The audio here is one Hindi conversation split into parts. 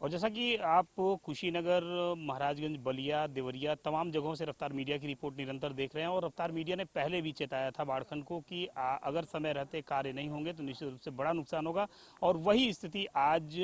और जैसा कि आप कुशीनगर, महाराजगंज, बलिया, देवरिया तमाम जगहों से रफ्तार मीडिया की रिपोर्ट निरंतर देख रहे हैं और रफ्तार मीडिया ने पहले भी चेताया था बाढ़खंड को कि अगर समय रहते कार्य नहीं होंगे तो निश्चित रूप से बड़ा नुकसान होगा। और वही स्थिति आज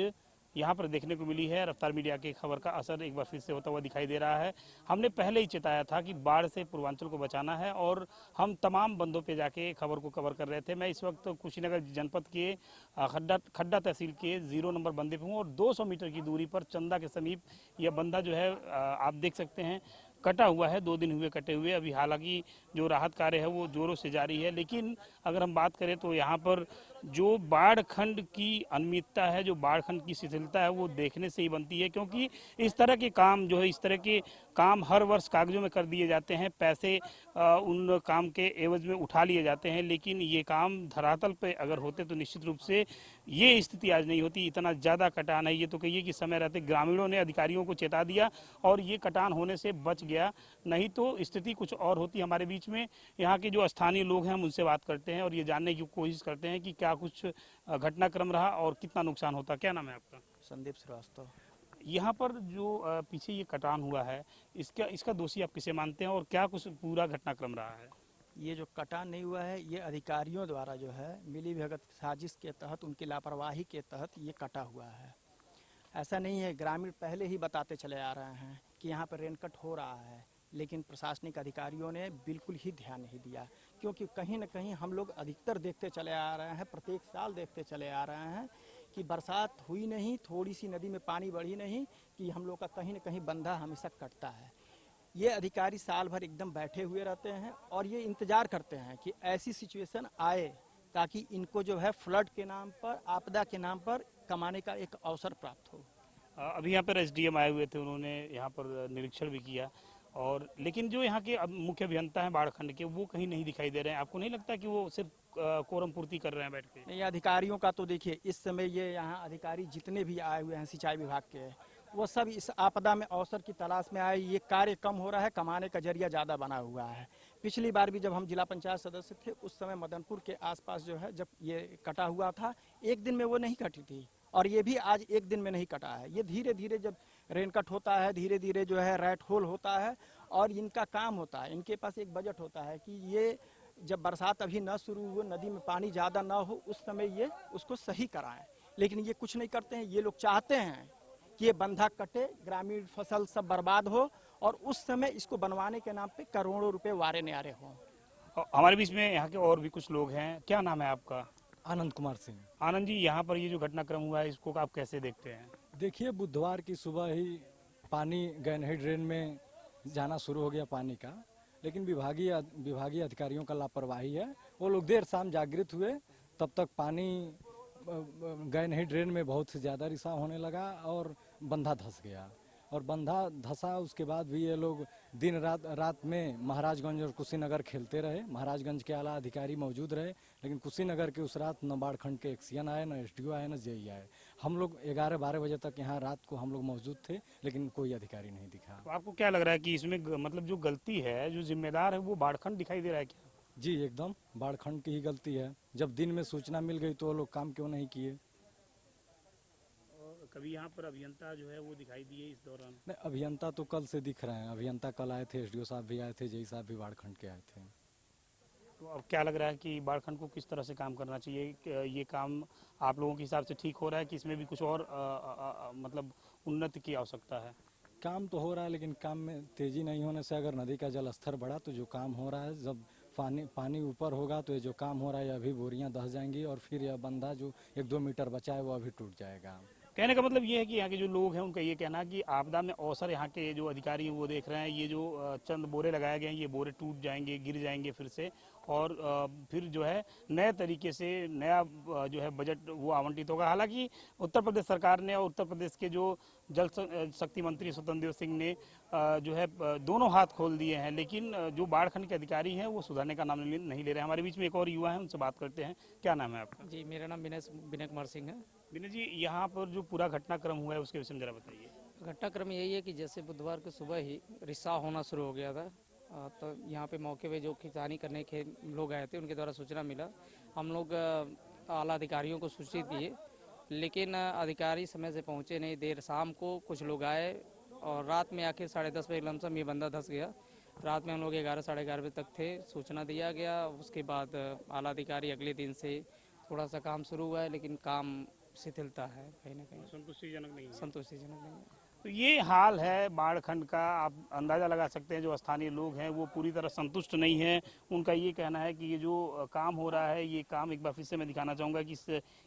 यहाँ पर देखने को मिली है। रफ्तार मीडिया की खबर का असर एक बार फिर से होता हुआ दिखाई दे रहा है। हमने पहले ही चेताया था कि बाढ़ से पूर्वांचल को बचाना है और हम तमाम बंदों पे जाके खबर को कवर कर रहे थे। मैं इस वक्त कुशीनगर जनपद के खड्डा तहसील के 0 नंबर बंदे पे हूँ और 200 मीटर की दूरी पर चंदा के समीप यह बंदा जो है आप देख सकते हैं कटा हुआ है। 2 दिन हुए कटे हुए। अभी हालांकि जो राहत कार्य है वो जोरों से जारी है, लेकिन अगर हम बात करें तो यहाँ पर जो बाढ़ खंड की अनियमितता है, जो बाढ़ खंड की शिथिलता है, वो देखने से ही बनती है। क्योंकि इस तरह के काम जो है, इस तरह के काम हर वर्ष कागजों में कर दिए जाते हैं, पैसे उन काम के एवज में उठा लिए जाते हैं, लेकिन ये काम धरातल पे अगर होते तो निश्चित रूप से ये स्थिति आज नहीं होती। इतना ज़्यादा कटान है, ये तो कहिए कि समय रहते ग्रामीणों ने अधिकारियों को चेता दिया और ये कटान होने से बच गया, नहीं तो स्थिति कुछ और होती। हमारे बीच में यहाँ के जो स्थानीय लोग हैं हम उनसे बात करते हैं और ये जानने की कोशिश करते हैं कि क्या कुछ घटनाक्रम रहा और कितना नुकसान होता। क्या नाम है आपका? संदीप श्रीवास्तव। यहाँ पर जो पीछे ये कटान हुआ है, इसका इसका दोषी आप किसे मानते हैं और क्या कुछ पूरा घटनाक्रम रहा है? ये जो कटान नहीं हुआ है, ये अधिकारियों द्वारा जो है मिली भगत साजिश के तहत, उनकी लापरवाही के तहत ये कटा हुआ है। ऐसा नहीं है, ग्रामीण पहले ही बताते चले आ रहे हैं कि यहाँ पर रेनकट हो रहा है, लेकिन प्रशासनिक अधिकारियों ने बिल्कुल ही ध्यान नहीं दिया। क्योंकि कहीं न कहीं हम लोग अधिकतर देखते चले आ रहे हैं, प्रत्येक साल देखते चले आ रहे हैं कि बरसात हुई नहीं, थोड़ी सी नदी में पानी बढ़ी नहीं कि हम लोग का कहीं न कहीं बंधा हमेशा कटता है। ये अधिकारी साल भर एकदम बैठे हुए रहते हैं और ये इंतजार करते हैं कि ऐसी सिचुएशन आए ताकि इनको जो है फ्लड के नाम पर, आपदा के नाम पर कमाने का एक अवसर प्राप्त हो। अभी यहाँ पर एसडीएम आए हुए थे, उन्होंने यहाँ पर निरीक्षण भी किया और लेकिन जो यहाँ के अब मुख्य अभियंता हैं बाढ़ खंड के, वो कहीं नहीं दिखाई दे रहे हैं। आपको नहीं लगता कि वो सिर्फ कोरम पूर्ति कर रहे हैं बैठ के? नहीं, अधिकारियों का तो देखिए, इस समय ये यहाँ अधिकारी जितने भी आए हुए हैं सिंचाई विभाग के, वो सब इस आपदा में अवसर की तलाश में आए। ये कार्य कम हो रहा है, कमाने का जरिया ज़्यादा बना हुआ है। पिछली बार भी जब हम जिला पंचायत सदस्य थे, उस समय मदनपुर के आसपास जो है जब ये कटा हुआ था, एक दिन में वो नहीं कटी थी और ये भी आज एक दिन में नहीं कटा है। ये धीरे धीरे जब रेनकट होता है, धीरे धीरे जो है रैट होल होता है और इनका काम होता है, इनके पास एक बजट होता है कि ये जब बरसात अभी न शुरू हो, नदी में पानी ज़्यादा ना हो, उस समय ये उसको सही कराएं। लेकिन ये कुछ नहीं करते हैं। ये लोग चाहते हैं कि ये बंधा कटे, ग्रामीण फसल सब बर्बाद हो और उस समय इसको बनवाने के नाम पे करोड़ों रुपए वारे न्यारे हों। हमारे बीच में यहाँ के और भी कुछ लोग हैं। क्या नाम है आपका? आनंद कुमार सिंह। आनंद जी, यहाँ पर ये जो घटनाक्रम हुआ है इसको आप कैसे देखते हैं? देखिए, बुधवार की सुबह ही पानी गैनही ड्रेन में जाना शुरू हो गया पानी का, लेकिन विभागीय अधिकारियों का लापरवाही है। वो लोग देर शाम जागृत हुए, तब तक पानी गैनही ड्रेन में बहुत से ज़्यादा रिसाव होने लगा और बंधा धंस गया। और बंधा धंसा, उसके बाद भी ये लोग दिन रात में महाराजगंज और कुशीनगर खेलते रहे। महाराजगंज के आला अधिकारी मौजूद रहे, लेकिन कुशीनगर के उस रात न बाढ़ खंड के एक्सीएन आए, न एसडीओ आए, न जेई आए। हम लोग 11-12 बजे तक यहाँ रात को हम लोग मौजूद थे, लेकिन कोई अधिकारी नहीं दिखा। तो आपको क्या लग रहा है कि इसमें मतलब जो गलती है, जो जिम्मेदार है, वो बाढ़खंड दिखाई दे रहा है क्या? जी, एकदम बाढ़ खंड की ही गलती है। जब दिन में सूचना मिल गई तो वो लोग काम क्यों नहीं किए? और कभी यहाँ पर अभियंता जो है वो दिखाई दिए इस दौरान? नहीं, अभियंता तो कल से दिख रहे हैं। अभियंता कल आए थे, एसडीओ साहब भी आए थे, जेई साहब भी बाढ़ खंड के आए थे। तो अब क्या लग रहा है कि बाढ़खंड को किस तरह से काम करना चाहिए? ये काम आप लोगों के हिसाब से ठीक हो रहा है कि इसमें भी कुछ और मतलब उन्नति की आवश्यकता है? काम तो हो रहा है, लेकिन काम में तेजी नहीं होने से अगर नदी का जल स्तर बढ़ा तो जो काम हो रहा है, जब पानी ऊपर होगा तो ये जो काम हो रहा है, ये अभी बोरियां धंस जाएंगी और फिर यह बंधा जो 1-2 मीटर बचा है वो अभी टूट जाएगा। कहने का मतलब ये है कि यहाँ के जो लोग हैं उनका ये कहना है कि आपदा में अवसर यहाँ के जो अधिकारी हैं वो देख रहे हैं। ये जो चंद बोरे लगाए गए हैं, ये बोरे टूट जाएंगे, गिर जाएंगे फिर से, और फिर जो है नए तरीके से नया जो है बजट वो आवंटित होगा। हालांकि उत्तर प्रदेश सरकार ने और उत्तर प्रदेश के जो जल शक्ति मंत्री स्वतंत्र देव सिंह ने जो है दोनों हाथ खोल दिए हैं, लेकिन जो बाढ़ खंड के अधिकारी हैं वो सुधारने का नाम नहीं ले रहे हैं। हमारे बीच में एक और युवा है, उनसे बात करते हैं। क्या नाम है आपका? जी, मेरा नाम विनय कुमार सिंह है। विनय जी, यहाँ पर जो पूरा घटनाक्रम हुआ है उसके विषय में जरा बताइए। घटनाक्रम यही है कि जैसे बुधवार को सुबह ही रिसाव होना शुरू हो गया था, तो यहाँ पे मौके पे जो किसानी करने के लोग आए थे उनके द्वारा सूचना मिला। हम लोग आला अधिकारियों को सूचित किए लेकिन अधिकारी समय से पहुंचे नहीं। देर शाम को कुछ लोग आए और रात में आखिर 10:30 बजे लमसम ये बंदा धंस गया। रात में हम लोग 11 साढ़े 11 बजे तक थे, सूचना दिया गया। उसके बाद आला अधिकारी अगले दिन से थोड़ा सा काम शुरू हुआ है, लेकिन काम शिथिलता है कहीं ना कहीं, संतुष्टिजनक नहीं है। संतोषजनक नहीं है। तो ये हाल है बाढ़खंड का। आप अंदाज़ा लगा सकते हैं जो स्थानीय लोग हैं वो पूरी तरह संतुष्ट नहीं हैं। उनका ये कहना है कि ये जो काम हो रहा है, ये काम एक बार फिर से मैं दिखाना चाहूँगा कि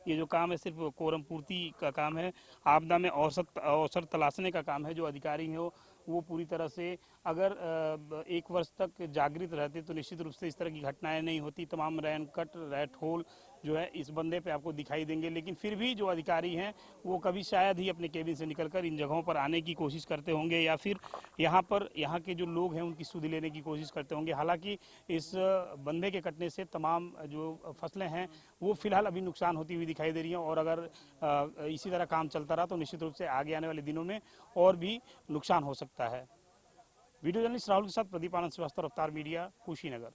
ये जो काम है सिर्फ कोरम पूर्ति का काम है। आपदा में अवसर तलाशने का काम है। जो अधिकारी हैं वो पूरी तरह से अगर 1 वर्ष तक जागृत रहते तो निश्चित रूप से इस तरह की घटनाएं नहीं होती। तमाम रैन कट, रैट होल जो है इस बंदे पे आपको दिखाई देंगे, लेकिन फिर भी जो अधिकारी हैं वो कभी शायद ही अपने केबिन से निकलकर इन जगहों पर आने की कोशिश करते होंगे या फिर यहाँ के जो लोग हैं उनकी सुध लेने की कोशिश करते होंगे। हालांकि इस बंदे के कटने से तमाम जो फसलें हैं वो फिलहाल अभी नुकसान होती हुई दिखाई दे रही हैं और अगर इसी तरह काम चलता रहा तो निश्चित रूप से आगे आने वाले दिनों में और भी नुकसान हो सकता है। वीडियो जर्नलिस्ट राहुल के साथ प्रदीप आनंद श्रीवास्तव, रफ्तार मीडिया, कुशीनगर।